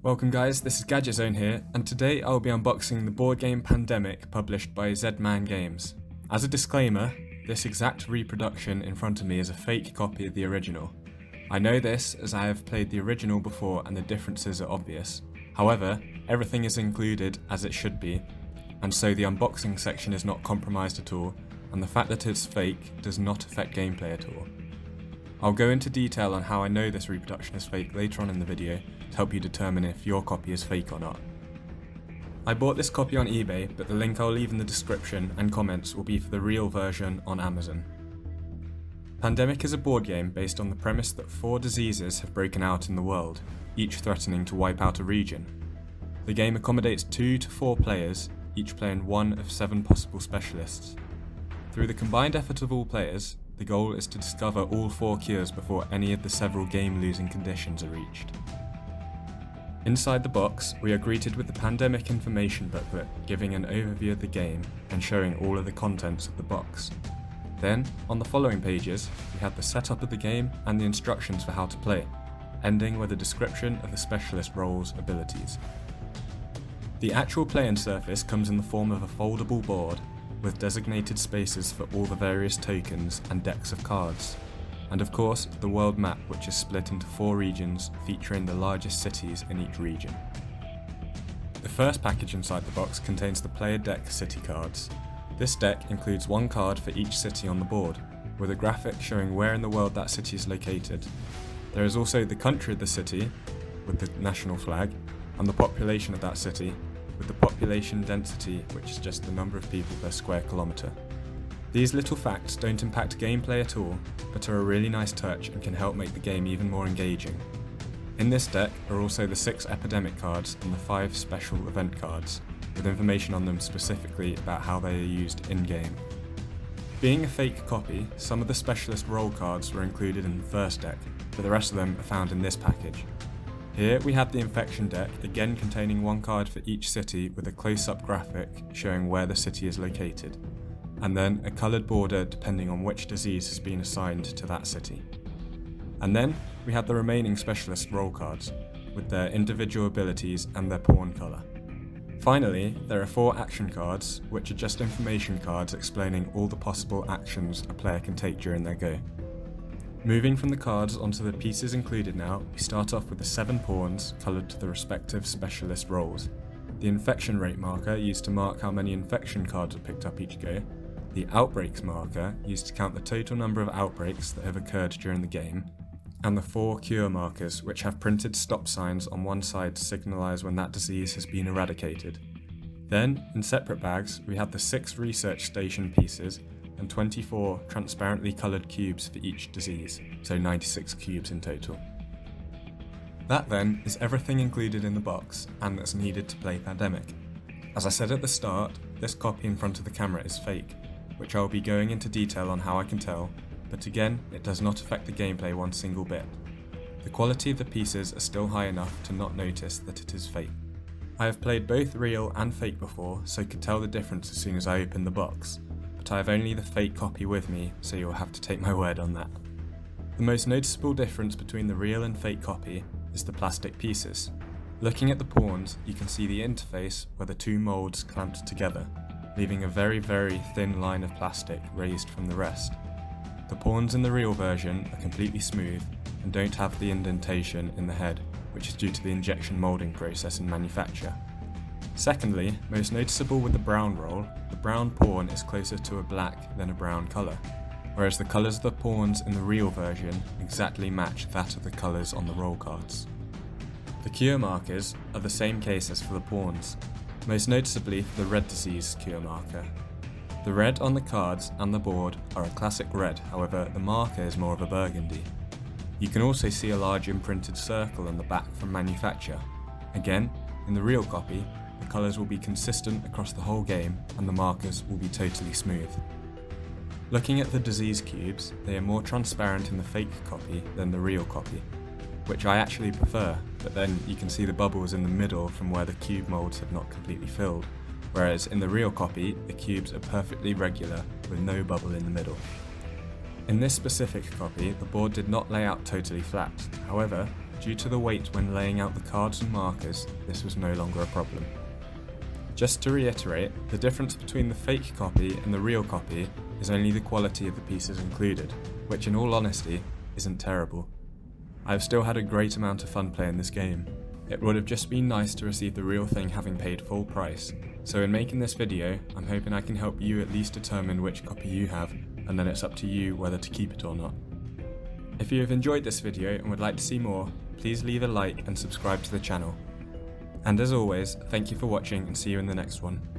Welcome guys, this is Gadget Zone here, and today I'll be unboxing the board game Pandemic published by Z-Man Games. As a disclaimer, this exact reproduction in front of me is a fake copy of the original. I know this as I have played the original before and the differences are obvious. However, everything is included as it should be, and so the unboxing section is not compromised at all, and the fact that it's fake does not affect gameplay at all. I'll go into detail on how I know this reproduction is fake later on in the video to help you determine if your copy is fake or not. I bought this copy on eBay, but the link I'll leave in the description and comments will be for the real version on Amazon. Pandemic is a board game based on the premise that 4 diseases have broken out in the world, each threatening to wipe out a region. The game accommodates 2 to 4 players, each playing 1 of 7 possible specialists. Through the combined effort of all players, the goal is to discover all 4 cures before any of the several game-losing conditions are reached. Inside the box, we are greeted with the Pandemic information booklet giving an overview of the game and showing all of the contents of the box. Then, on the following pages, we have the setup of the game and the instructions for how to play, ending with a description of the specialist role's abilities. The actual playing surface comes in the form of a foldable board with designated spaces for all the various tokens and decks of cards, and of course the world map, which is split into 4 regions featuring the largest cities in each region. The first package inside the box contains the player deck city cards. This deck includes 1 card for each city on the board, with a graphic showing where in the world that city is located. There is also the country of the city, with the national flag, and the population of that city, with the population density, which is just the number of people per square kilometre. These little facts don't impact gameplay at all, but are a really nice touch and can help make the game even more engaging. In this deck are also the 6 epidemic cards and the 5 special event cards, with information on them specifically about how they are used in-game. Being a fake copy, some of the specialist role cards were included in the first deck, but the rest of them are found in this package. Here we have the infection deck, again containing 1 card for each city with a close-up graphic showing where the city is located, and then a coloured border depending on which disease has been assigned to that city. And then we have the remaining specialist role cards, with their individual abilities and their pawn colour. Finally, there are 4 action cards, which are just information cards explaining all the possible actions a player can take during their go. Moving from the cards onto the pieces included now, we start off with the 7 pawns coloured to the respective specialist roles. The infection rate marker used to mark how many infection cards are picked up each go, the outbreaks marker used to count the total number of outbreaks that have occurred during the game, and the 4 cure markers, which have printed stop signs on one side to signalise when that disease has been eradicated. Then, in separate bags, we have the 6 research station pieces and 24 transparently coloured cubes for each disease, so 96 cubes in total. That then is everything included in the box and that's needed to play Pandemic. As I said at the start, this copy in front of the camera is fake, which I will be going into detail on how I can tell, but again, it does not affect the gameplay one single bit. The quality of the pieces are still high enough to not notice that it is fake. I have played both real and fake before, so could tell the difference as soon as I opened the box, but I have only the fake copy with me, so you'll have to take my word on that. The most noticeable difference between the real and fake copy is the plastic pieces. Looking at the pawns, you can see the interface where the 2 moulds clamped together, leaving a very thin line of plastic raised from the rest. The pawns in the real version are completely smooth and don't have the indentation in the head, which is due to the injection moulding process in manufacture. Secondly, most noticeable with the brown roll, the brown pawn is closer to a black than a brown colour, whereas the colours of the pawns in the real version exactly match that of the colours on the roll cards. The cure markers are the same case as for the pawns, most noticeably for the red disease cure marker. The red on the cards and the board are a classic red, however the marker is more of a burgundy. You can also see a large imprinted circle on the back from manufacture. Again, in the real copy, the colours will be consistent across the whole game and the markers will be totally smooth. Looking at the disease cubes, they are more transparent in the fake copy than the real copy, which I actually prefer, but then you can see the bubbles in the middle from where the cube moulds have not completely filled, whereas in the real copy, the cubes are perfectly regular with no bubble in the middle. In this specific copy, the board did not lay out totally flat. However, due to the weight when laying out the cards and markers, this was no longer a problem. Just to reiterate, the difference between the fake copy and the real copy is only the quality of the pieces included, which in all honesty, isn't terrible. I've still had a great amount of fun playing this game. It would have just been nice to receive the real thing having paid full price, so in making this video, I'm hoping I can help you at least determine which copy you have, and then it's up to you whether to keep it or not. If you have enjoyed this video and would like to see more, please leave a like and subscribe to the channel. And as always, thank you for watching and see you in the next one.